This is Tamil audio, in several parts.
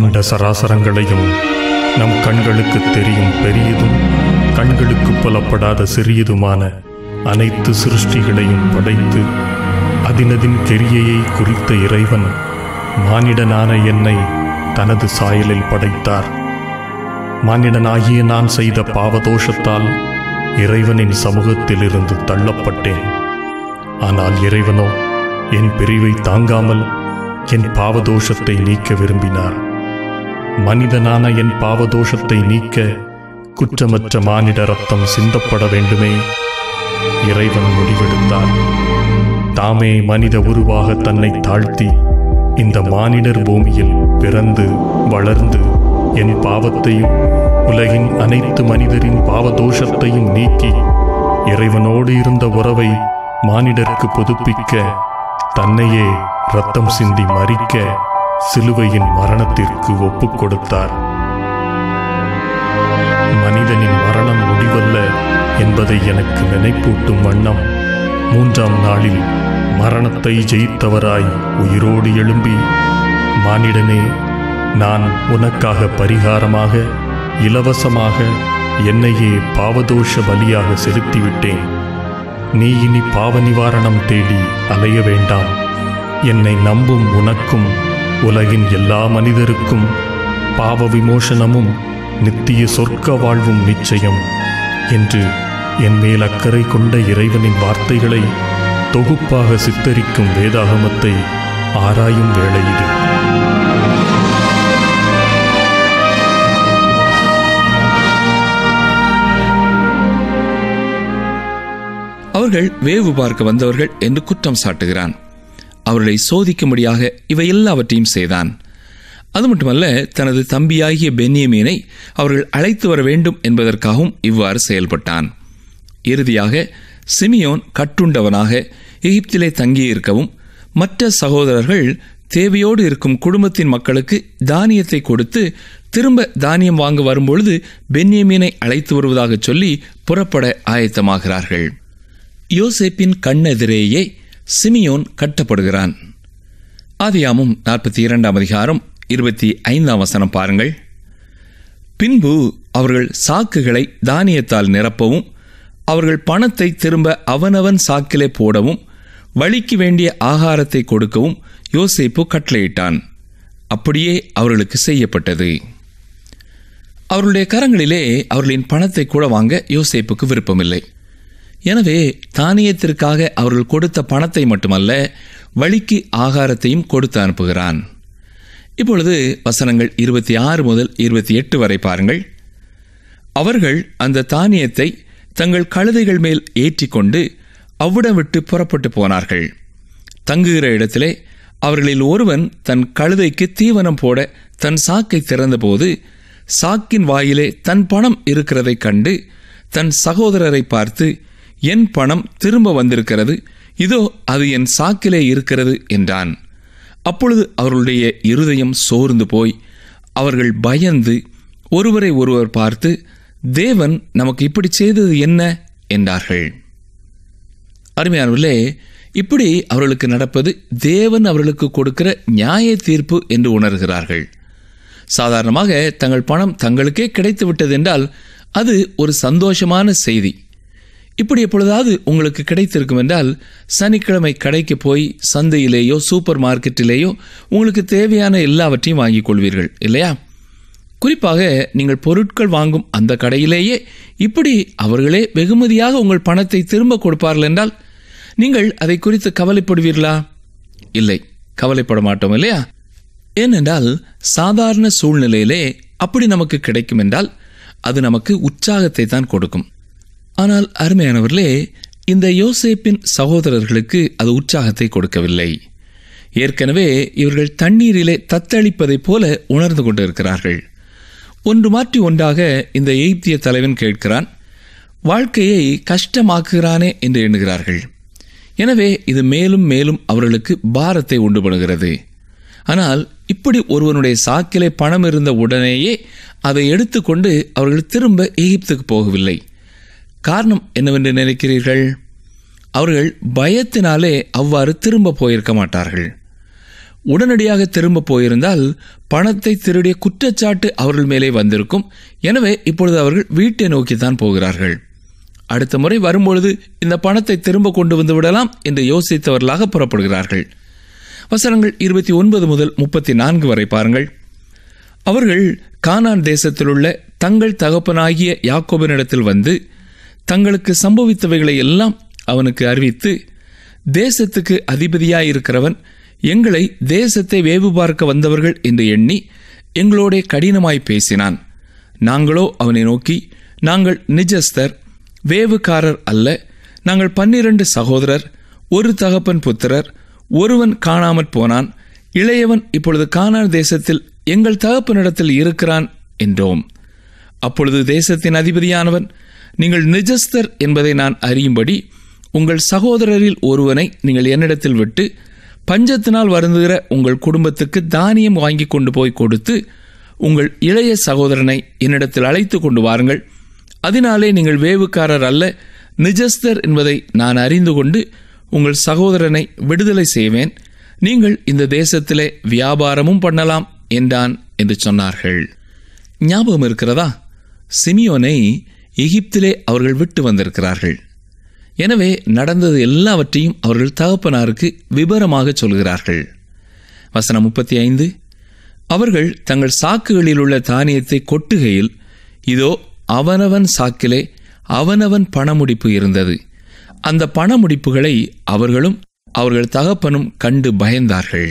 அண்ட சராசரங்களையும் நம் கண்களுக்கு தெரியும் பெரியதும் கண்களுக்கு புலப்படாத சிறியதுமான அனைத்து சிருஷ்டிகளையும் படைத்து அதினதின் கிரியையை குறித்த இறைவன் மானிடனான என்னை தனது சாயலில் படைத்தார். மானிடனாகிய நான் செய்த பாவதோஷத்தால் இறைவனின் சமூகத்தில் இருந்து தள்ளப்பட்டேன். ஆனால் இறைவனோ என் பிரிவை தாங்காமல் என் பாவதோஷத்தை நீக்க விரும்பினார். மனிதனான என் பாவதோஷத்தை நீக்க குற்றமற்ற மானிட ரத்தம் சிந்தப்பட வேண்டுமே. இறைவன் முடிவெடுத்தார். தாமே மனித உருவாக தன்னை தாழ்த்தி இந்த மானிடர் பூமியில் பிறந்து வளர்ந்து என் பாவத்தையும் உலகின் அனைத்து மனிதரின் பாவதோஷத்தையும் நீக்கி இறைவனோடு இருந்த உறவை மானிடருக்கு புதுப்பிக்க தன்னையே இரத்தம் சிந்தி மரிக்க சிலுவையின் மரணத்திற்கு ஒப்புக் கொடுத்தார். மனிதனின் மரணம் முடிவல்ல என்பதை எனக்கு நினைப்பூட்டும் வண்ணம் 3ஆம் நாளில் மரணத்தை ஜெயித்தவராய் உயிரோடு எழும்பி, மானிடனே, நான் உனக்காக பரிகாரமாக இலவசமாக என்னையே பாவதோஷ பலியாக செலுத்திவிட்டேன். நீ இனி பாவ நிவாரணம் தேடி அலைய வேண்டாம். என்னை நம்பும் உனக்கும் உலகின் எல்லா மனிதருக்கும் பாவ விமோசனமும் நித்திய சொர்க்க வாழ்வும் நிச்சயம் என்று என் மேல் அக்கறை கொண்ட இறைவனின் வார்த்தைகளை தொகுப்பாக சித்தரிக்கும் வேதாகமத்தை ஆராயும் வேளை இது. அவர்கள் வேவு பார்க்க வந்தவர்கள் என்று குற்றம் சாட்டுகிறான். அவர்களை சோதிக்கும்படியாக இவை எல்லாவற்றையும் செய்தான். அது மட்டுமல்ல, தனது தம்பியாகிய பென்யமீனை அவர்கள் அழைத்து வர வேண்டும் என்பதற்காகவும் இவ்வாறு செயல்பட்டான். இறுதியாக சிமியோன் கட்டுண்டவனாக எகிப்திலே தங்கியிருக்கவும் மற்ற சகோதரர்கள் தேவையோடு இருக்கும் குடும்பத்தின் மக்களுக்கு தானியத்தை கொடுத்து திரும்ப தானியம் வாங்க வரும்பொழுது பென்யமீனை அழைத்து வருவதாக சொல்லி புறப்பட ஆயத்தமாகிறார்கள். யோசேப்பின் கண்ணெதிரேயே சிமியோன் கட்டப்படுகிறான். ஆதியாகமம் 42ஆம் அதிகாரம் 25ஆம் வசனம் பாருங்கள். பின்பு அவர்கள் சாக்குகளை தானியத்தால் நிரப்பவும் அவர்கள் பணத்தை திரும்ப அவனவன் சாக்கிலே போடவும் வழிக்கு வேண்டிய ஆகாரத்தை கொடுக்கவும் யோசேப்பு கட்டளையிட்டான். அப்படியே அவர்களுக்கு செய்யப்பட்டது. அவர்களுடைய கரங்களிலே அவர்களின் பணத்தை கூட வாங்க யோசேப்புக்கு விருப்பமில்லை. எனவே தானியத்திற்காக அவர்கள் கொடுத்த பணத்தை மட்டுமல்ல, வழிக்கு ஆகாரத்தையும் கொடுத்து அனுப்புகிறான். இப்பொழுது வசனங்கள் 26 முதல் 28 வரை பாருங்கள். அவர்கள் அந்த தானியத்தை தங்கள் கழுதைகள் மேல் ஏற்றிக்கொண்டு அவ்விடம் விட்டு புறப்பட்டு போனார்கள். தங்குகிற இடத்திலே அவர்களில் ஒருவன் தன் கழுதைக்கு தீவனம் போட தன் சாக்கை திறந்தபோது சாக்கின் வாயிலே தன் பணம் இருக்கிறதைக் கண்டு தன் சகோதரரை பார்த்து, என் பணம் திரும்ப வந்திருக்கிறது, இதோ அது என் சாக்கிலே இருக்கிறது என்றான். அப்பொழுது அவர்களுடைய இருதயம் சோர்ந்து போய் அவர்கள் பயந்து ஒருவரை ஒருவர் பார்த்து, தேவன் நமக்கு இப்படி செய்தது என்ன என்றார்கள். அருமையானவர்களே, இப்படி அவர்களுக்கு நடப்பது தேவன் அவர்களுக்கு கொடுக்கிற நியாய தீர்ப்பு என்று உணர்கிறார்கள். சாதாரணமாக தங்கள் பணம் தங்களுக்கே கிடைத்து விட்டது என்றால் அது ஒரு சந்தோஷமான செய்தி. இப்படி எப்பொழுதாவது உங்களுக்கு கிடைத்திருக்கும் என்றால் சனிக்கிழமை கடைக்கு போய் சந்தையிலேயோ சூப்பர் மார்க்கெட்டிலேயோ உங்களுக்கு தேவையான எல்லாவற்றையும் வாங்கிக் கொள்வீர்கள் இல்லையா? குறிப்பாக நீங்கள் பொருட்கள் வாங்கும் அந்த கடையிலேயே இப்படி அவர்களே வெகுமதியாக உங்கள் பணத்தை திரும்ப கொடுப்பார்கள் என்றால் நீங்கள் அதை குறித்து கவலைப்படுவீர்களா? இல்லை, கவலைப்பட மாட்டோம் இல்லையா? ஏனென்றால் சாதாரண சூழ்நிலையிலே அப்படி நமக்கு கிடைக்கும் என்றால் அது நமக்கு உற்சாகத்தை தான் கொடுக்கும். ஆனால் அருமையானவர்களே, இந்த யோசேப்பின் சகோதரர்களுக்கு அது உற்சாகத்தை கொடுக்கவில்லை. ஏற்கனவே இவர்கள் தண்ணீரிலே தத்தளிப்பதைப் போல உணர்ந்து கொண்டிருக்கிறார்கள். ஒன்று மாற்றி ஒன்றாக இந்த எகிப்திய தலைவன் கேட்கிறான், வாழ்க்கையை கஷ்டமாக்குகிறானே என்று எண்ணுகிறார்கள். எனவே இது மேலும் மேலும் அவர்களுக்கு பாரத்தை உண்டு பண்ணுகிறது. ஆனால் இப்படி ஒருவனுடைய சாக்கிலே பணம் இருந்த உடனேயே அதை எடுத்துக்கொண்டு அவர்கள் திரும்ப எகிப்துக்கு போகவில்லை. காரணம் என்னவென்று நினைக்கிறீர்கள்? அவர்கள் பயத்தினாலே அவ்வாறு திரும்ப போயிருக்க மாட்டார்கள். உடனடியாக திரும்ப போயிருந்தால் பணத்தை திருடிய குற்றச்சாட்டு அவர்கள் மேலே வந்திருக்கும். எனவே இப்பொழுது அவர்கள் வீட்டை நோக்கித்தான் போகிறார்கள். அடுத்த முறை வரும்பொழுது இந்த பணத்தை திரும்ப கொண்டு வந்து விடலாம் என்று யோசித்தவர்களாக புறப்படுகிறார்கள். வசனங்கள் 29 முதல் 34 வரை பாருங்கள். அவர்கள் கானான் தேசத்திலுள்ள தங்கள் தகப்பனாகிய யாக்கோபினிடத்தில் வந்து தங்களுக்கு சம்பவித்தவைகளை எல்லாம் அவனுக்கு அறிவித்து, தேசத்துக்கு அதிபதியாயிருக்கிறவன் எங்களை தேசத்தை வேவு பார்க்க வந்தவர்கள் என்று எண்ணி எங்களோட கடினமாய் பேசினான். நாங்களோ அவனை நோக்கி, நாங்கள் நிஜஸ்தர், வேவுக்காரர் அல்ல. நாங்கள் 12 சகோதரர், ஒரு தகப்பன் புத்திரர், ஒருவன் காணாமற் போனான். இளையவன் இப்பொழுது கானான் தேசத்தில் எங்கள் தகப்பனிடத்தில் இருக்கிறான் என்றோம். அப்பொழுது தேசத்தின் அதிபதியானவன், நீங்கள் நிஜஸ்தர் என்பதை நான் அறியும்படி உங்கள் சகோதரரில் ஒருவனை நீங்கள் என்னிடத்தில் விட்டு பஞ்சத்தினால் வருந்துகிற உங்கள் குடும்பத்துக்கு தானியம் வாங்கி கொண்டு போய் கொடுத்து உங்கள் இளைய சகோதரனை என்னிடத்தில் அழைத்து கொண்டு வாருங்கள். அதனாலே நீங்கள் வேவுக்காரர் அல்ல, நிஜஸ்தர் என்பதை நான் அறிந்து கொண்டு உங்கள் சகோதரனை விடுதலை செய்வேன். நீங்கள் இந்த தேசத்திலே வியாபாரமும் பண்ணலாம் என்றான் என்று சொன்னார்கள். ஞாபகம் இருக்கிறதா? சிமியோனை எகிப்திலே அவர்கள் விட்டு வந்திருக்கிறார்கள். எனவே நடந்தது எல்லாவற்றையும் அவர்கள் தகப்பனாருக்கு விபரமாக சொல்கிறார்கள். வசனம் 35. அவர்கள் தங்கள் சாக்குகளில் உள்ள தானியத்தை கொட்டுகையில், இதோ அவனவன் சாக்கிலே அவனவன் பணமுடிப்பு இருந்தது. அந்த பணமுடிப்புகளை அவர்களும் அவர்கள் தகப்பனும் கண்டு பயந்தார்கள்.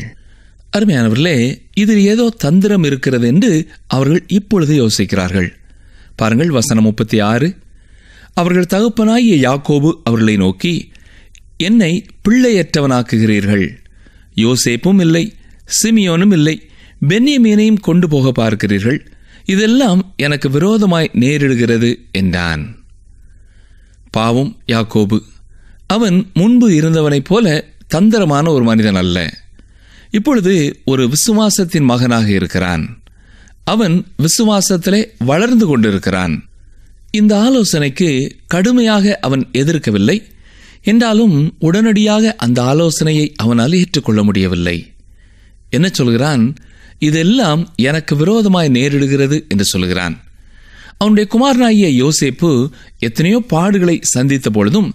அருமையானவர்களே, இதில் ஏதோ தந்திரம் இருக்கிறது என்று அவர்கள் இப்பொழுது யோசிக்கிறார்கள். பாருங்கள், வசனம் 36. அவர்கள் தகப்பனாகிய யாக்கோபு அவர்களை நோக்கி, என்னை பிள்ளையற்றவனாக்குகிறீர்கள். யோசேப்பும் இல்லை, சிமியோனும் இல்லை, பென்யமீனையும் கொண்டு போக பார்க்கிறீர்கள். இதெல்லாம் எனக்கு விரோதமாய் நேரிடுகிறது என்றான். பாவம் யாக்கோபு. அவன் முன்பு இருந்தவனைப் போல தந்திரமான ஒரு மனிதன் அல்ல. இப்பொழுது ஒரு விசுவாசத்தின் மகனாக இருக்கிறான். அவன் விசுவாசத்திலே வளர்ந்து கொண்டிருக்கிறான். இந்த ஆலோசனைக்கு கடுமையாக அவன் எதிர்க்கவில்லை. என்றாலும் உடனடியாக அந்த ஆலோசனையை அவனால் ஏற்றுக்கொள்ள முடியவில்லை. என்ன சொல்கிறான்? இதெல்லாம் எனக்கு விரோதமாய் நேரிடுகிறது என்று சொல்கிறான். அவனுடைய குமாரனாகிய யோசேப்பு எத்தனையோ பாடுகளை சந்தித்த பொழுதும்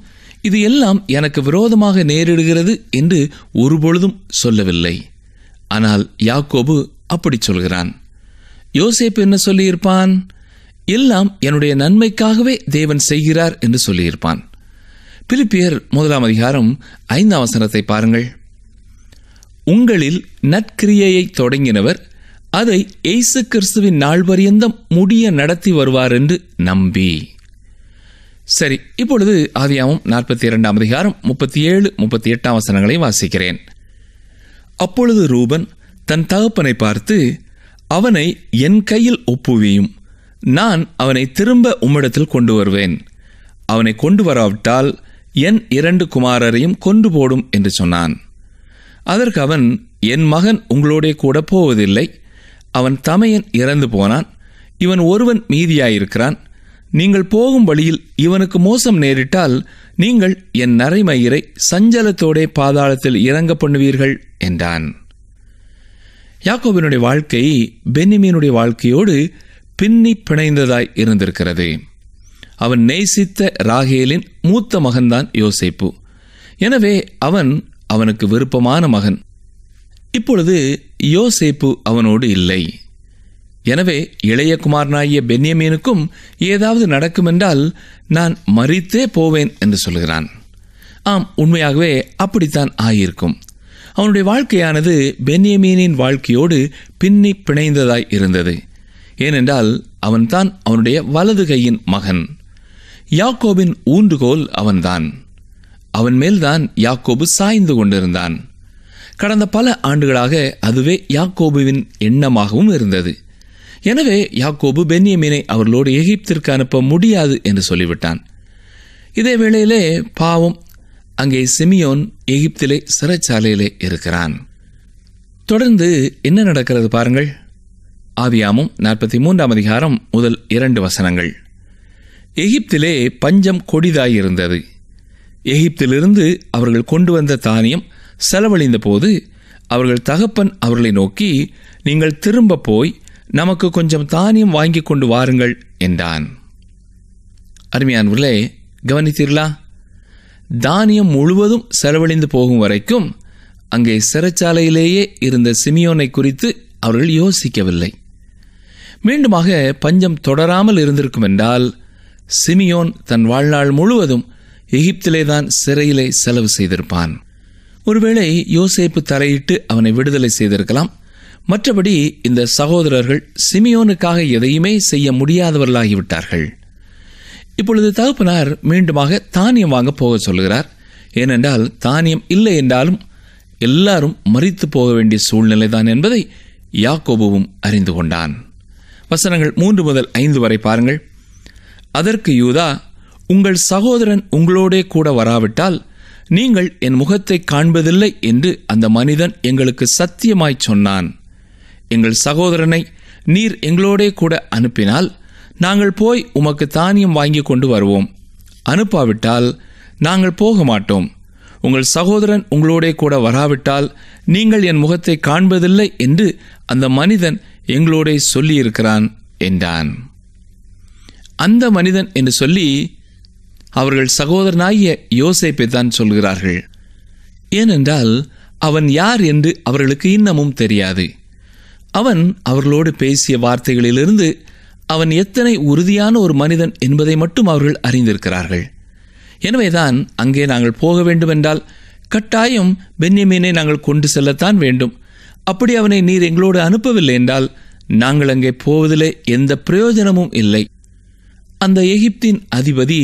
இது எல்லாம் எனக்கு விரோதமாக நேரிடுகிறது என்று ஒருபொழுதும் சொல்லவில்லை. ஆனால் யாக்கோபு அப்படி சொல்கிறான். யோசேப்பு என்ன சொல்லியிருப்பான்? எல்லாம் என்னுடைய நன்மைக்காகவே தேவன் செய்கிறார் என்று சொல்லியிருப்பான். பிலிப்பியர் 1:5 பாருங்கள். உங்களில் நற்கிரியையை தொடங்கினவர் அதை இயேசு கிறிஸ்துவின் நாள் பரியந்தம் முடிய நடத்தி வருவார் என்று நம்பி. சரி, இப்பொழுது ஆதியாகமம் 42 37, 38 வாசிக்கிறேன். அப்பொழுது ரூபன் தன் தகப்பனை பார்த்து, அவனை என் கையில் ஒப்புவியும், நான் அவனை திரும்ப உம்மிடத்தில் கொண்டு வருவேன். அவனை கொண்டு வராவிட்டால் என் 2 குமாரரையும் கொண்டு போடும் என்று சொன்னான். அதற்கு அவன், என் மகன் உங்களோட கூட போவதில்லை. அவன் தமையன் இறந்து போனான், இவன் ஒருவன் மீதியாயிருக்கிறான். நீங்கள் போகும் வழியில் இவனுக்கு மோசம் நேரிட்டால் நீங்கள் என் நரைமயிரை சஞ்சலத்தோடே பாதாளத்தில் இறங்க பண்ணுவீர்கள் என்றான். யாக்கோபினுடைய வாழ்க்கை பென்யமீனுடைய வாழ்க்கையோடு பின்னி பிணைந்ததாய் இருந்திருக்கிறது. அவன் நேசித்த ராகேலின் மூத்த மகன்தான் யோசேப்பு. எனவே அவனுக்கு விருப்பமான மகன். இப்பொழுது யோசேப்பு அவனோடு இல்லை. எனவே இளைய குமாரனாகிய பென்யமீனுக்கும் ஏதாவது நடக்குமென்றால் நான் மரித்தே போவேன் என்று சொல்கிறான். ஆம், உண்மையாகவே அப்படித்தான் ஆகியிருக்கும். அவனுடைய வாழ்க்கையானது பென்யமீனின் வாழ்க்கையோடு பின்னி பிணைந்ததாய் இருந்தது. ஏனென்றால் அவன்தான் அவனுடைய வலது கையின் மகன். யாக்கோபின் ஊன்றுகோல் அவன்தான். அவன் மேல்தான் யாக்கோபு சாய்ந்து கொண்டிருந்தான். கடந்த பல ஆண்டுகளாக அதுவே யாக்கோபுவின் எண்ணமாகவும் இருந்தது. எனவே யாக்கோபு பென்யமீனை அவர்களோடு எகிப்திற்கு அனுப்ப முடியாது என்று சொல்லிவிட்டான். இதே வேளையிலே பாவம், அங்கே சிமியோன் எகிப்திலே சிறைச்சாலையிலே இருக்கிறான். தொடர்ந்து என்ன நடக்கிறது பாருங்கள். ஆதியாகமம் 43 முதல் 2 எகிப்திலே பஞ்சம் கொடிதாயிருந்தது. எகிப்திலிருந்து அவர்கள் கொண்டு வந்த தானியம் செலவழிந்த போது அவர்கள் தகப்பன் அவர்களை நோக்கி, நீங்கள் திரும்ப போய் நமக்கு கொஞ்சம் தானியம் வாங்கி கொண்டு வாருங்கள் என்றான். அருமையானவர்களே, கவனித்தீர்களா? தானியம் முழுவதும் செலவழிந்து போகும் வரைக்கும் அங்கே சிறைச்சாலையிலேயே இருந்த சிமியோனை குறித்து அவர்கள் யோசிக்கவில்லை. மீண்டுமாக பஞ்சம் தொடராமல் இருந்திருக்கும் என்றால் சிமியோன் தன் வாழ்நாள் முழுவதும் எகிப்திலேதான் சிறையிலே செலவு செய்திருப்பான். ஒருவேளை யோசேப்பு தலையிட்டு அவனை விடுதலை செய்திருக்கலாம். மற்றபடி இந்த சகோதரர்கள் சிமியோனுக்காக எதையுமே செய்ய முடியாதவர்களாகிவிட்டார்கள். இப்பொழுது தகப்பனார் மீண்டுமாக தானியம் வாங்க போக சொல்கிறார். ஏனென்றால் தானியம் இல்லை என்றாலும் எல்லாரும் மரித்து போக வேண்டிய சூழ்நிலைதான் என்பதை யாக்கோபுவும் அறிந்து கொண்டான். வசனங்கள் 3 முதல் 5 வரை பாருங்கள். அதற்கு யூதா, உங்கள் சகோதரன் உங்களோடே கூட வராவிட்டால் நீங்கள் என் முகத்தை காண்பதில்லை என்று அந்த மனிதன் எங்களுக்கு சத்தியமாய் சொன்னான். எங்கள் சகோதரனை நீர் எங்களோடே கூட அனுப்பினால் நாங்கள் போய் உமக்கு தானியம் வாங்கி கொண்டு வருவோம். அனுப்பாவிட்டால் நாங்கள் போக மாட்டோம். உங்கள் சகோதரன் உங்களோடே கூட வராவிட்டால் நீங்கள் என் முகத்தை காண்பதில்லை என்று அந்த மனிதன் எங்களோட சொல்லியிருக்கிறான் என்றான். அந்த மனிதன் என்று சொல்லி அவர்கள் சகோதரனாகிய யோசேப்பை தான் சொல்கிறார்கள். ஏனென்றால் அவன் யார் என்று அவர்களுக்கு இன்னமும் தெரியாது. அவன் அவர்களோடு பேசிய வார்த்தைகளிலிருந்து அவன் எத்தனை உறுதியான ஒரு மனிதன் என்பதை மட்டும் அவர்கள் அறிந்திருக்கிறார்கள். எனவேதான் அங்கே நாங்கள் போக வேண்டுமென்றால் கட்டாயம் பென்யமீனை நாங்கள் கொண்டு செல்லத்தான் வேண்டும். அப்படி அவனை நீர் எங்களோடு அனுப்பவில்லை என்றால் நாங்கள் அங்கே போவதிலே எந்த பிரயோஜனமும் இல்லை. அந்த எகிப்தின் அதிபதி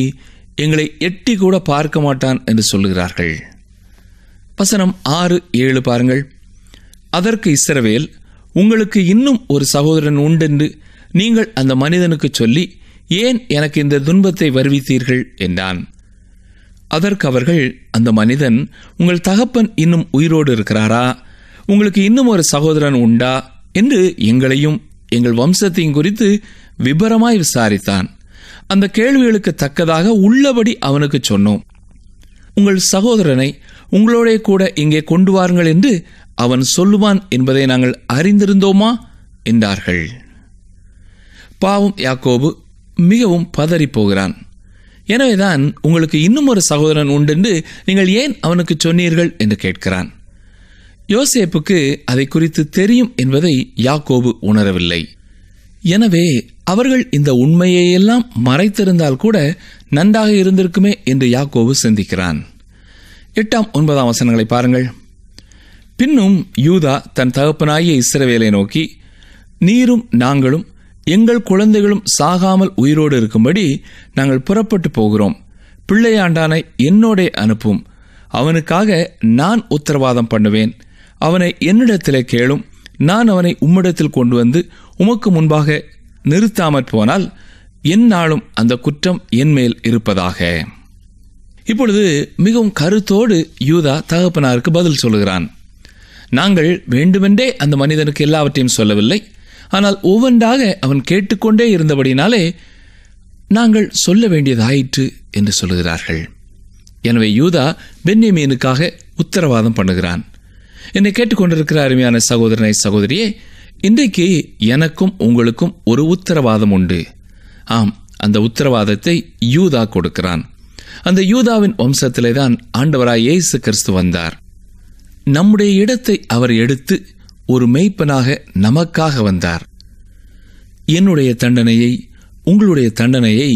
எங்களை எட்டி கூட பார்க்க மாட்டான் என்று சொல்லுகிறார்கள். வசனம் 6-7 பாருங்கள். அதற்கு இஸ்ரவேல், உங்களுக்கு இன்னும் ஒரு சகோதரன் உண்டென்று நீங்கள் அந்த மனிதனுக்கு சொல்லி ஏன் எனக்கு இந்த துன்பத்தை வருவித்தீர்கள் என்றான். அதற்கு அவர்கள், அந்த மனிதன், உங்கள் தகப்பன் இன்னும் உயிரோடு இருக்கிறாரா? உங்களுக்கு இன்னும் ஒரு சகோதரன் உண்டா என்று எங்களையும் எங்கள் வம்சத்தையும் குறித்து விபரமாய் விசாரித்தான். அந்த கேள்விகளுக்கு தக்கதாக உள்ளபடி அவனுக்கு சொன்னோம். உங்கள் சகோதரனை உங்களோட கூட இங்கே கொண்டு வாருங்கள் என்று அவன் சொல்லுவான் என்பதை நாங்கள் அறிந்திருந்தோமா என்றார்கள். பாவம், யாக்கோபு மிகவும் பதறிப்போகிறான். எனவேதான் உங்களுக்கு இன்னும் ஒரு சகோதரன் உண்டென்று நீங்கள் ஏன் அவனுக்கு சொன்னீர்கள் என்று கேட்கிறான். யோசேப்புக்கு அதை குறித்து தெரியும் என்பதை யாக்கோபு உணரவில்லை. எனவே அவர்கள் இந்த உண்மையெல்லாம் மறைத்திருந்தால் கூட நன்றாக இருந்திருக்குமே என்று யாக்கோபு சிந்திக்கிறான். 8-9 வசனங்களை பாருங்கள். பின்னும் யூதா தன் தகப்பனாகிய இஸ்ரவேலை நோக்கி, நீரும் நாங்களும் எங்கள் குழந்தைகளும் சாகாமல் உயிரோடு இருக்கும்படி நாங்கள் புறப்பட்டு போகிறோம். பிள்ளையாண்டானை என்னோடே அனுப்பும். அவனுக்காக நான் உத்தரவாதம் பண்ணுவேன். அவனை என்னிடத்திலே கேளும். நான் அவனை உம்மிடத்தில் கொண்டு வந்து உமக்கு முன்பாக நிறுத்தாமற் போனால் எந்நாளும் அந்த குற்றம் என் மேல் இருப்பதாக. இப்பொழுது மிகவும் கருத்தோடு யூதா தகப்பனாருக்கு பதில் சொல்லுகிறான். நாங்கள் வேண்டுமென்றே அந்த மனிதனுக்கு எல்லாவற்றையும் சொல்லவில்லை. ஆனால் ஒவ்வொன்றாக அவன் கேட்டுக்கொண்டே இருந்தபடினாலே நாங்கள் சொல்ல வேண்டியதாயிற்று என்று சொல்லுகிறார்கள். எனவே யூதா பென்யமீனுக்காக உத்தரவாதம் பண்ணுகிறான். என்னை கேட்டுக்கொண்டிருக்கிற அருமையான சகோதரனை, சகோதரியே, இன்றைக்கு எனக்கும் உங்களுக்கும் ஒரு உத்தரவாதம் உண்டு. ஆம், அந்த உத்தரவாதத்தை யூதா கொடுக்கிறான். அந்த யூதாவின் வம்சத்திலே தான் ஆண்டவராய் இயேசு கிறிஸ்து வந்தார். நம்முடைய இடத்தை அவர் எடுத்து ஒரு மேய்ப்பனாக நமக்காக வந்தார். என்னுடைய தண்டனையை, உங்களுடைய தண்டனையை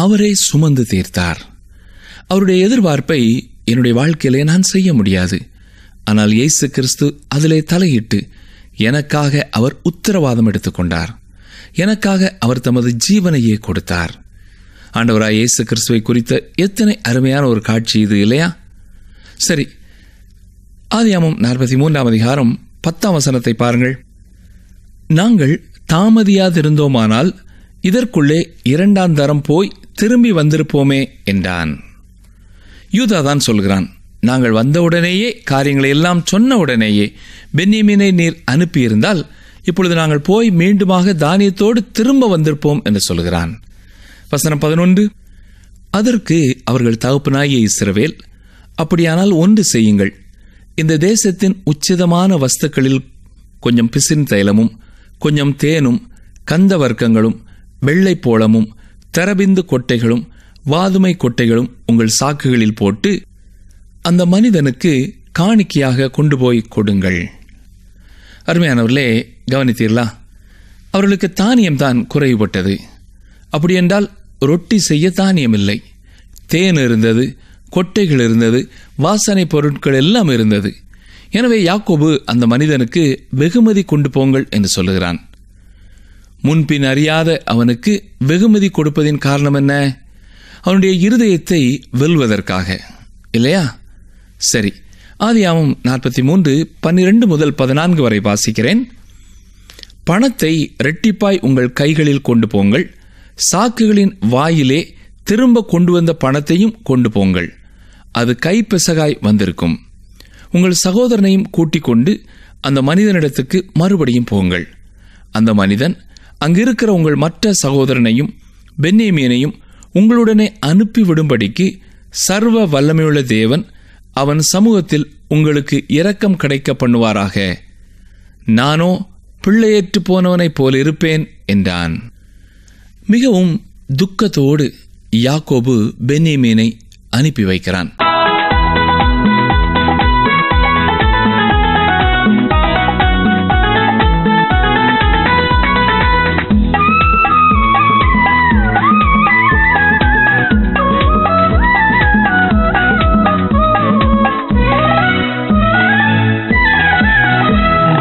அவரே சுமந்து தீர்த்தார். அவருடைய எதிர்பார்ப்பை என்னுடைய வாழ்க்கையிலே நான் செய்ய முடியாது. ஆனால் இயேசு கிறிஸ்து அதிலே தலையிட்டு எனக்காக அவர் உத்தரவாதம் எடுத்துக்கொண்டார். எனக்காக அவர் தமது ஜீவனையே கொடுத்தார். ஆண்டவராய் இயேசு கிறிஸ்துவை குறித்த எத்தனை அருமையான ஒரு காட்சி இது இல்லையா? சரி, ஆதியாகமம் 43 அதிகாரம் 10 வசனத்தை பாருங்கள். நாங்கள் தாமதியாதிருந்தோமானால் இதற்குள்ளே 2ஆம் தரம் போய் திரும்பி வந்திருப்போமே என்றான். யூதாதான் சொல்கிறான், நாங்கள் வந்தவுடனேயே, காரியங்களை எல்லாம் சொன்ன உடனேயே பென்யமீனை நீர் அனுப்பியிருந்தால் இப்பொழுது நாங்கள் போய் மீண்டுமாக தானியத்தோடு திரும்ப வந்திருப்போம் என்று சொல்கிறான். வசனம் 11. அதற்கு அவர்கள் தகப்பனாகிய இஸ்ரவேல், அப்படியானால் ஒன்று செய்யுங்கள். இந்த தேசத்தின் உச்சிதமான வஸ்துக்களில் கொஞ்சம் பிசின் தைலமும் கொஞ்சம் தேனும் கந்த வர்க்கங்களும் வெள்ளைப்போளமும் தரபிந்து கொட்டைகளும் வாதுமை கொட்டைகளும் உங்கள் சாக்குகளில் போட்டு அந்த மனிதனுக்கு காணிக்கையாக கொண்டு போய் கொடுங்கள். அருமையானவர்களே, கவனித்தீர்களா? அவர்களுக்கு தானியம்தான் குறைவுபட்டது. அப்படியென்றால் ரொட்டி செய்ய தானியம் இல்லை. தேன் இருந்தது, கொட்டைகள் இருந்தது, வாசனை பொருட்கள் எல்லாம் இருந்தது. எனவே யாக்கோபு அந்த மனிதனுக்கு வெகுமதி கொண்டு போங்கள் என்று சொல்லுகிறான். முன்பின் அறியாத அவனுக்கு வெகுமதி கொடுப்பதின் காரணம் என்ன? அவனுடைய இருதயத்தை வெல்வதற்காக, இல்லையா? சரி, ஆதியாகமம் 43:12 முதல் 14 வரை வாசிக்கிறேன். பணத்தை இரட்டிப்பாய் உங்கள் கைகளில் கொண்டு போங்கள், சாக்குகளின் வாயிலே திரும்ப கொண்டு வந்த பணத்தையும் கொண்டு போங்கள், அது கைப்பெசகாய் வந்திருக்கும். உங்கள் சகோதரனையும் கூட்டிக் கொண்டு அந்த மனிதனிடத்துக்கு மறுபடியும் போங்கள். அந்த மனிதன் அங்கிருக்கிற உங்கள் மற்ற சகோதரனையும் பென்யமீனையும் உங்களுடனே அனுப்பிவிடும்படிக்கு சர்வ வல்லமையுள்ள தேவன் அவன் சமூகத்தில் உங்களுக்கு இரக்கம் கிடைக்க பண்ணுவாராக. நானோ பிள்ளையற்று போனவனைப் போல் இருப்பேன் என்றான். மிகவும் துக்கத்தோடு யாக்கோபு பென்யமீனை அனுப்பி வைக்கிறான்.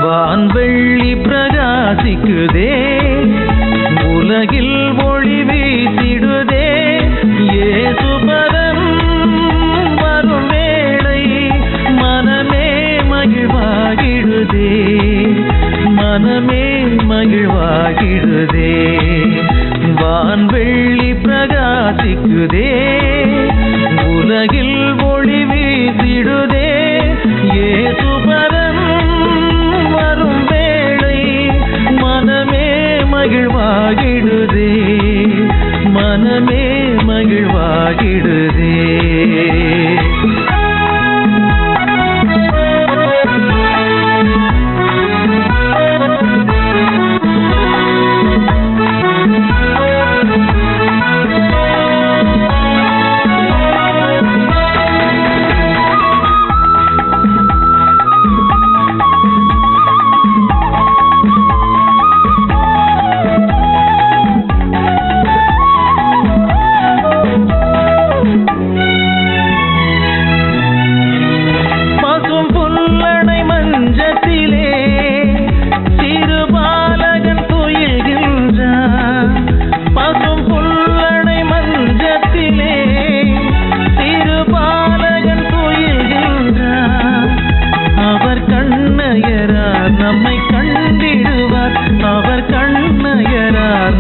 வான்வெள்ளி பிரகாசிக்குதே, உலகில் ஒளி வீசிடுதே, இயேசுபரன் வரும் வேளை மனமே மகிழ்வாகிடுதே, மனமே மகிழ்வாகிடுதே. வான்வெள்ளி பிரகாசிக்குதே, உலகில் ஒளி வீசிடுதே, இயேசுபரன் வரும் வேளை மனமே மகிழ்வாகிடுதே, மனமே மகிழ்வாகிடுதே.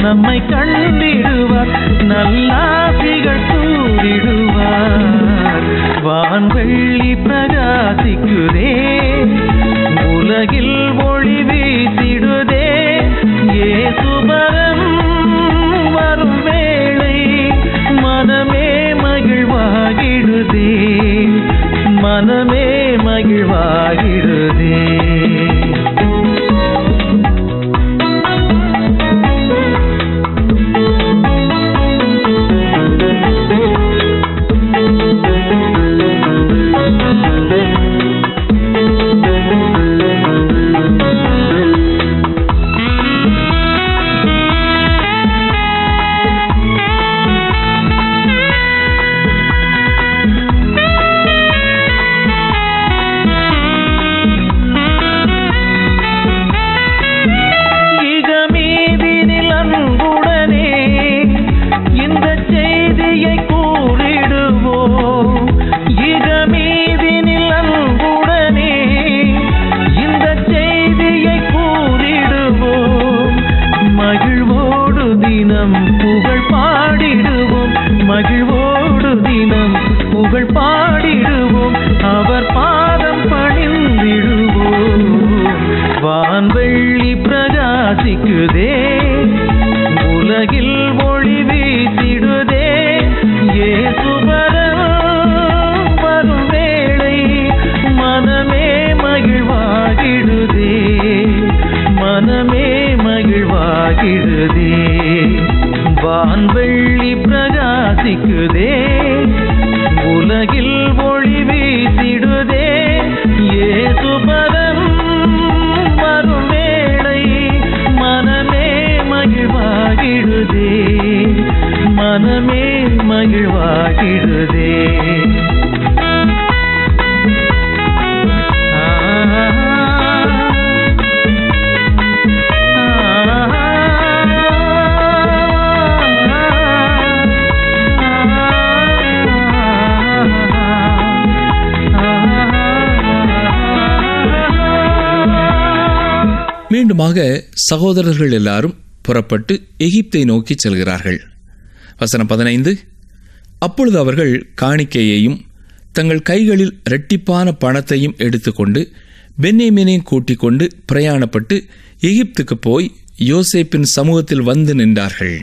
நம்மை கண்டிடுவார், நல்லாசிகள் கூறிடுவார். வான்வெள்ளி பிரகாசிக்குதே, உலகில் ஒளி வீசிடுதே, இயேசுபரன் வரும் வேளை மனமே மகிழ்வாகிடுதே, மனமே மகிழ்வாகிடுதே. மீண்டுமாக சகோதரர்கள் எல்லாரும் புறப்பட்டு எகிப்தை நோக்கி செல்கிறார்கள். வசனம் 15. அப்பொழுது அவர்கள் காணிக்கையையும் தங்கள் கைகளில் இரட்டிப்பான பணத்தையும் எடுத்துக்கொண்டு பென்யமீனையும் கூட்டிக் கொண்டு பிரயாணப்பட்டு எகிப்துக்கு போய் யோசேப்பின் சமூகத்தில் வந்து நின்றார்கள்.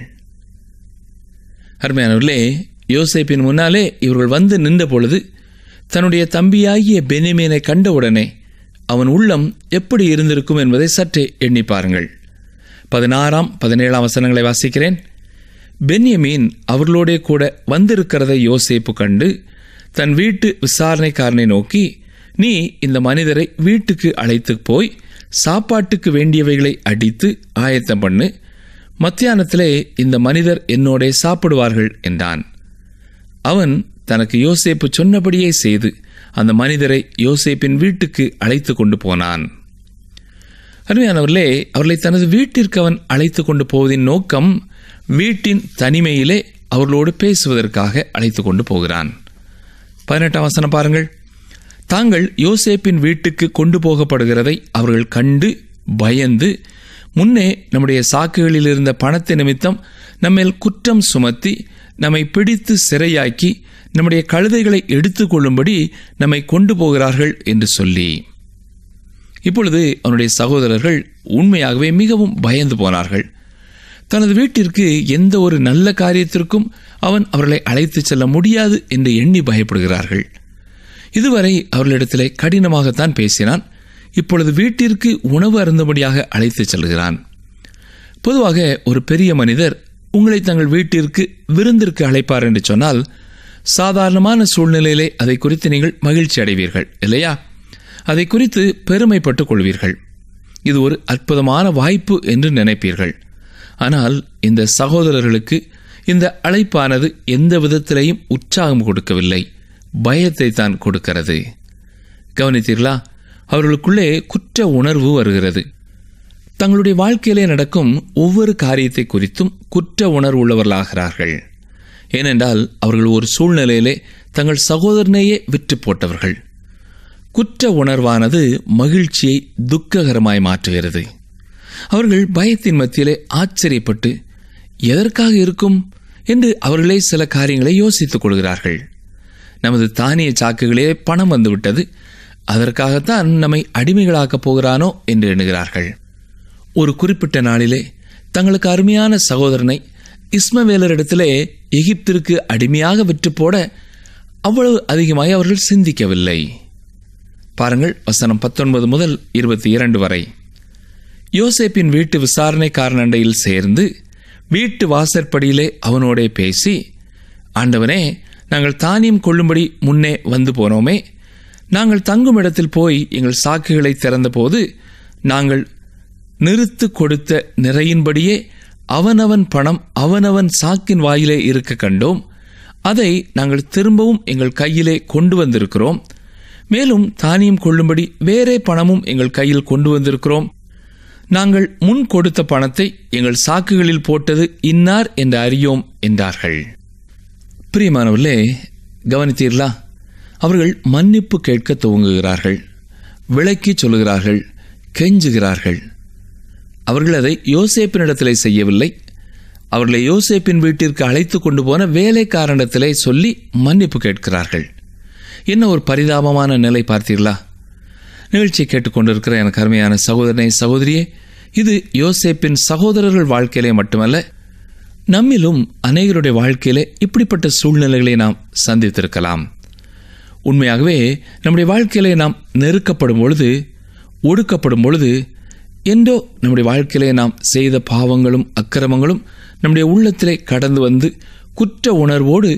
அருமையானவர்களே, யோசேப்பின் முன்னாலே இவர்கள் வந்து நின்ற பொழுது தன்னுடைய தம்பியாகிய பென்யமீனை கண்டவுடனே அவன் உள்ளம் எப்படி இருந்திருக்கும் என்பதை சற்றே எண்ணி பாருங்கள். 16, 17 வசனங்களை வாசிக்கிறேன். பென்யமீன் அவர்களோட கூட வந்திருக்கிறதை யோசேப்பு கண்டு தன் வீட்டு விசாரணைக்காரனை நோக்கி, நீ இந்த மனிதரை வீட்டுக்கு அழைத்து போய் சாப்பாட்டுக்கு வேண்டியவைகளை அடித்து ஆயத்தம் பண்ணு, மத்தியானத்திலே இந்த மனிதர் என்னோட சாப்பிடுவார்கள் என்றான். அவன் தனக்கு யோசேப்பு சொன்னபடியே செய்து அந்த மனிதரை யோசேப்பின் வீட்டுக்கு அழைத்து கொண்டு போனான். அருமையானவர்களே, அவர்களை தனது வீட்டிற்கு அவன் அழைத்து கொண்டு போவதின் நோக்கம் வீட்டின் தனிமையிலே அவர்களோடு பேசுவதற்காக அழைத்து கொண்டு போகிறான். 18 வசனம் பாருங்கள். தாங்கள் யோசேப்பின் வீட்டுக்கு கொண்டு போகப்படுகிறதை அவர்கள் கண்டு பயந்து, முன்னே நம்முடைய சாக்குகளில் இருந்த பணத்தை நிமித்தம் நம்மேல் குற்றம் சுமத்தி நம்மை பிடித்து சிறையாக்கி நம்முடைய கழுதைகளை எடுத்துக்கொள்ளும்படி நம்மை கொண்டு போகிறார்கள் என்று சொல்லி. இப்பொழுது அவனுடைய சகோதரர்கள் உண்மையாகவே மிகவும் பயந்து போனார்கள். தனது வீட்டிற்கு எந்த ஒரு நல்ல காரியத்திற்கும் அவன் அவர்களை அழைத்து செல்ல முடியாது என்று எண்ணி பயப்படுகிறார்கள். இதுவரை அவர்களிடத்திலே கடினமாகத்தான் பேசினான். இப்பொழுது வீட்டிற்கு உணவு அருந்தும்படியாக அழைத்து செல்கிறான். பொதுவாக ஒரு பெரிய மனிதர் உங்களை தங்கள் வீட்டிற்கு விருந்திற்கு அழைப்பார் என்று சொன்னால் சாதாரணமான சூழ்நிலையிலே அதை குறித்து நீங்கள் மகிழ்ச்சி அடைவீர்கள் இல்லையா? அதை குறித்து பெருமைப்பட்டுக் கொள்வீர்கள். இது ஒரு அற்புதமான வாய்ப்பு என்று நினைப்பீர்கள். ஆனால் இந்த சகோதரர்களுக்கு இந்த அழைப்பானது எந்த விதத்திலேயும் உற்சாகம் கொடுக்கவில்லை, பயத்தை தான் கொடுக்கிறது. கவனித்தீர்களா? அவர்களுக்குள்ளே குற்ற உணர்வு வருகிறது. தங்களுடைய வாழ்க்கையிலே நடக்கும் ஒவ்வொரு காரியத்தை குறித்தும் குற்ற உணர்வு உள்ளவர்களாகிறார்கள். ஏனென்றால் அவர்கள் ஒரு சூழ்நிலையிலே தங்கள் சகோதரனையே விற்று போட்டவர்கள். குற்ற உணர்வானது மகிழ்ச்சியை துக்ககரமாய் மாற்றுகிறது. அவர்கள் பயத்தின் மத்தியிலே ஆச்சரியப்பட்டு எதற்காக இருக்கும் என்று அவர்களே சில காரியங்களை யோசித்துக் கொள்கிறார்கள். நமது தானிய சாக்குகளே பணம் வந்துவிட்டது, அதற்காகத்தான் நம்மை அடிமைகளாக்கப் போகிறானோ என்று எண்ணுகிறார்கள். ஒரு குறிப்பிட்ட நாளிலே தங்களுக்கு அருமையான சகோதரனை இஸ்மவேலரிடத்திலே எகிப்திற்கு அடிமையாக விற்று போட அவ்வளவு அதிகமாக அவர்கள் சிந்திக்கவில்லை. பாருங்கள், வசனம் 19 முதல் 22 வரை. யோசேப்பின் வீட்டு விசாரணைக்காரன் அண்டையில் சேர்ந்து வீட்டு வாசற்படியிலே அவனோடே பேசி, ஆண்டவனே, நாங்கள் தானியம் கொள்ளும்படி முன்னே வந்து போனோமே, நாங்கள் தங்கும் இடத்தில் போய் எங்கள் சாக்குகளை திறந்தபோது நாங்கள் நிறுத்து கொடுத்த நிறையின்படியே அவனவன் பணம் அவனவன் சாக்கின் வாயிலே இருக்க கண்டோம். அதை நாங்கள் திரும்பவும் எங்கள் கையிலே கொண்டு வந்திருக்கிறோம். மேலும் தானியம் கொள்ளும்படி வேறே பணமும் எங்கள் கையில் கொண்டு வந்திருக்கிறோம். நாங்கள் முன் கொடுத்த பணத்தை எங்கள் சாக்குகளில் போட்டது இன்னார் என்று அறியோம் என்றார்கள். பிரியமானவர்களே, கவனித்தீர்களா? அவர்கள் மன்னிப்பு கேட்க துவங்குகிறார்கள், விளக்கி சொல்லுகிறார்கள், கெஞ்சுகிறார்கள். அவர்கள் அதை யோசேப்பினிடத்திலே செய்யவில்லை. அவர்களை யோசேப்பின் வீட்டிற்கு அழைத்து கொண்டு போன வேலைக்காரனிடத்திலே சொல்லி மன்னிப்பு கேட்கிறார்கள். என்ன ஒரு பரிதாபமான நிலை பார்த்தீர்களா? நிகழ்ச்சியை கேட்டுக்கொண்டிருக்கிற எனக்கு அருமையான சகோதரனே, சகோதரியே, இது யோசேப்பின் சகோதரர்கள் வாழ்க்கையிலே மட்டுமல்ல, நம்மிலும் அநேகருடைய வாழ்க்கையிலே இப்படிப்பட்ட சூழ்நிலைகளை நாம் சந்தித்திருக்கலாம். உண்மையாகவே நம்முடைய வாழ்க்கையிலே நாம் நெருக்கப்படும் பொழுது, ஒடுக்கப்படும் பொழுது, என்றோ நம்முடைய வாழ்க்கையிலே நாம் செய்த பாவங்களும் அக்கிரமங்களும் நம்முடைய உள்ளத்திலே கடந்து வந்து குற்ற உணர்வோடு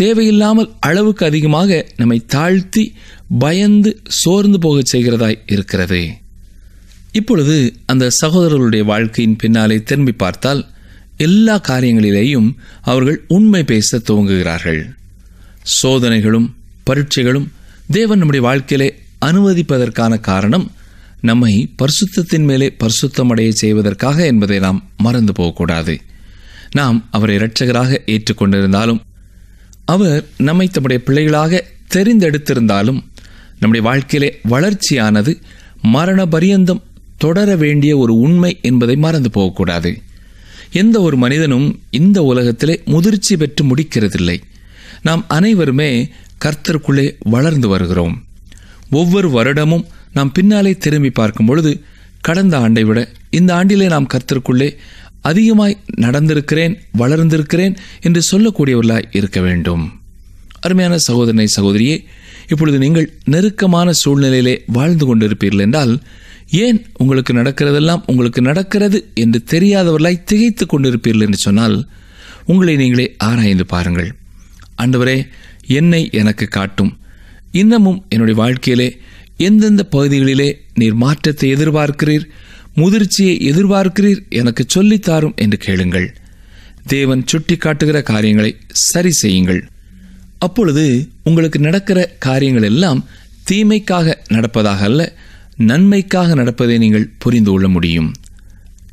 தேவையில்லாமல் அளவுக்கு அதிகமாக நம்மை தாழ்த்தி பயந்து சோர்ந்து போகச் செய்கிறதாய் இருக்கிறது. இப்பொழுது அந்த சகோதரர்களுடைய வாழ்க்கையின் பின்னாலே திரும்பி பார்த்தால் எல்லா காரியங்களிலேயும் அவர்கள் உண்மை பேச துவங்குகிறார்கள். சோதனைகளும் பரீட்சைகளும் தேவன் நம்முடைய வாழ்க்கையிலே அனுமதிப்பதற்கான காரணம் நம்மை பரிசுத்தத்தின் மேலே பரிசுத்தமடைய செய்வதற்காக என்பதை நாம் மறந்து போகக்கூடாது. நாம் அவரை இரட்சகராக ஏற்றுக்கொண்டிருந்தாலும், அவர் நம்மை தம்முடைய பிள்ளைகளாக தெரிந்தெடுத்திருந்தாலும், நம்முடைய வாழ்க்கையிலே வளர்ச்சியானது மரண பரியந்தம் தொடர வேண்டிய ஒரு உண்மை என்பதை மறந்து போகக்கூடாது. எந்த ஒரு மனிதனும் இந்த உலகத்திலே முதிர்ச்சி பெற்று முடிக்கிறதில்லை. நாம் அனைவருமே கர்த்தருக்குள்ளே வளர்ந்து வருகிறோம். ஒவ்வொரு வருடமும் நாம் பின்னாலே திரும்பி பார்க்கும் பொழுது கடந்த ஆண்டை விட இந்த ஆண்டிலே நாம் கர்த்தருக்குள்ளே அதிகமாய் நடந்திருக்கிறேன், வளர்ந்திருக்கிறேன் என்று சொல்லக்கூடியவர்களாய் இருக்க வேண்டும். அருமையான சகோதரனை, சகோதரியே, இப்பொழுது நீங்கள் நெருக்கமான சூழ்நிலையிலே வாழ்ந்து கொண்டிருப்பீர்கள் என்றால், ஏன் உங்களுக்கு நடக்கிறதெல்லாம் உங்களுக்கு நடக்கிறது என்று தெரியாதவர்களாய் திகைத்துக் கொண்டிருப்பீர்கள் என்று சொன்னால், உங்களை நீங்களே ஆராய்ந்து பாருங்கள். ஆண்டவரே, என்னை எனக்கு காட்டும். இன்னமும் என்னுடைய வாழ்க்கையிலே எந்தெந்த பகுதிகளிலே நீர் மாற்றத்தை எதிர்பார்க்கிறீர், முதிர்ச்சியை எதிர்பார்க்கிறீர், எனக்கு சொல்லித்தாரும் என்று கேளுங்கள். தேவன் சுட்டி காட்டுகிற காரியங்களை சரி செய்யுங்கள். அப்பொழுது உங்களுக்கு நடக்கிற காரியங்கள் எல்லாம் தீமைக்காக நடப்பதாக அல்ல, நன்மைக்காக நடப்பதை நீங்கள் புரிந்து கொள்ள முடியும்.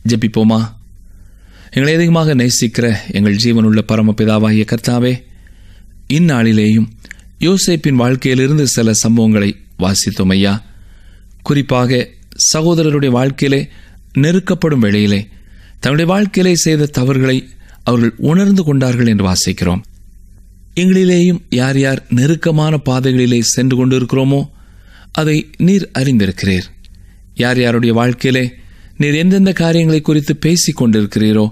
ஜெபிப்போமா. எங்களை அதிகமாக நேசிக்கிற எங்கள் ஜீவனுள்ள பரமபிதாவாகிய கர்த்தாவே, இந்நாளிலேயும் யோசேப்பின் வாழ்க்கையிலிருந்து சில சம்பவங்களை வாசித்தோம் ஐயா. குறிப்பாக சகோதரருடைய வாழ்க்கையிலே நெருக்கப்படும் வேளையிலே தன்னுடைய வாழ்க்கையிலே செய்த தவறுகளை அவர்கள் உணர்ந்து கொண்டார்கள் என்று வாசிக்கிறோம். எங்களிலேயும் யார் யார் நெருக்கமான பாதைகளிலே சென்று கொண்டிருக்கிறோமோ அதை நீர் அறிந்திருக்கிறீர். யார் யாருடைய வாழ்க்கையிலே நீர் எந்தெந்த காரியங்களை குறித்து பேசிக் கொண்டிருக்கிறீரோ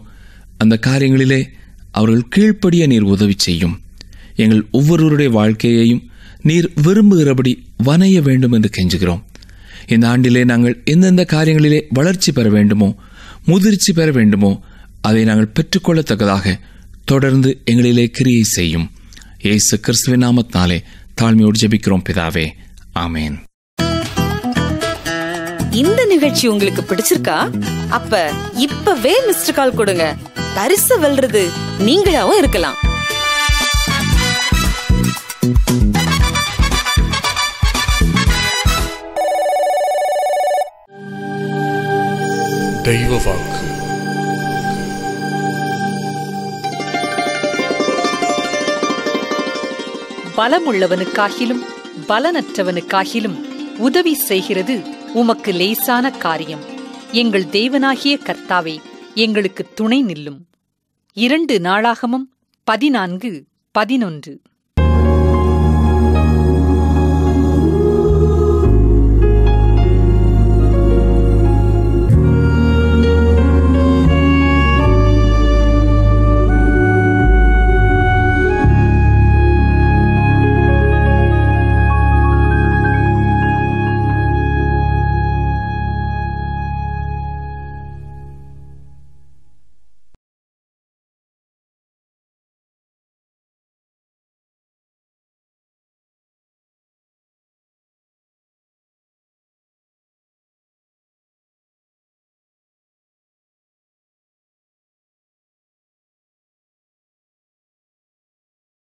அந்த காரியங்களிலே அவர்கள் கீழ்ப்படிய நீர் உதவி செய்யும். எங்கள் ஒவ்வொருவருடைய வாழ்க்கையையும் நீர் விரும்புகிறபடி வணைய வேண்டும் என்று கெஞ்சுகிறோம். இந்த ஆண்டிலே நாங்கள் எந்தெந்த காரியங்களிலே வளர்ச்சி பெற வேண்டுமோ, முதிர்ச்சி பெற வேண்டுமோ அதை நாங்கள் பெற்றுக்கொள்ளத்தக்கதாக தொடர்ந்து எங்களிலே கிரியை செய்யும். இயேசு கிறிஸ்துவின் நாமத்தினாலே தாழ்மையோடு ஜெபிக்கிறோம் பிதாவே, ஆமேன். இந்த நிகழ்ச்சி உங்களுக்கு பிடிச்சிருக்கா? அப்ப இப்பவே மிஸ்டர் கால் கொடுங்க. பரிசு வெல்றது நீங்களாவும் இருக்கலாம். தெய்வ வாக்கு. பலமுள்ளவனுக்காகிலும் பலனற்றவனுக்காகிலும் உதவி செய்கிறது உமக்கு லேசான காரியம். எங்கள் தேவனாகிய கர்த்தாவே, எங்களுக்கு துணை நில்லும். 2 நாளாகமம் 14:11.